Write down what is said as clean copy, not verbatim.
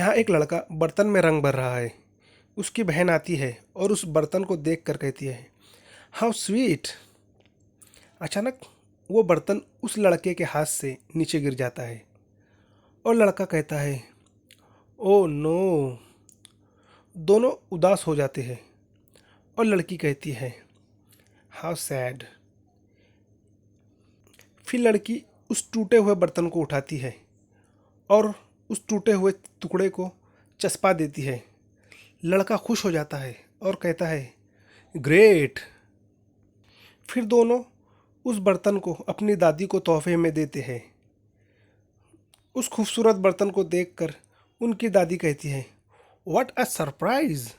यहाँ एक लड़का बर्तन में रंग भर रहा है। उसकी बहन आती है और उस बर्तन को देख कर कहती है, हाउ स्वीट। अचानक वो बर्तन उस लड़के के हाथ से नीचे गिर जाता है और लड़का कहता है, ओ नो। दोनों उदास हो जाते हैं और लड़की कहती है, हाउ सैड। फिर लड़की उस टूटे हुए बर्तन को उठाती है और उस टूटे हुए टुकड़े को चस्पा देती है। लड़का खुश हो जाता है और कहता है, ग्रेट। फिर दोनों उस बर्तन को अपनी दादी को तोहफे में देते हैं। उस खूबसूरत बर्तन को देखकर उनकी दादी कहती है, व्हाट अ सरप्राइज।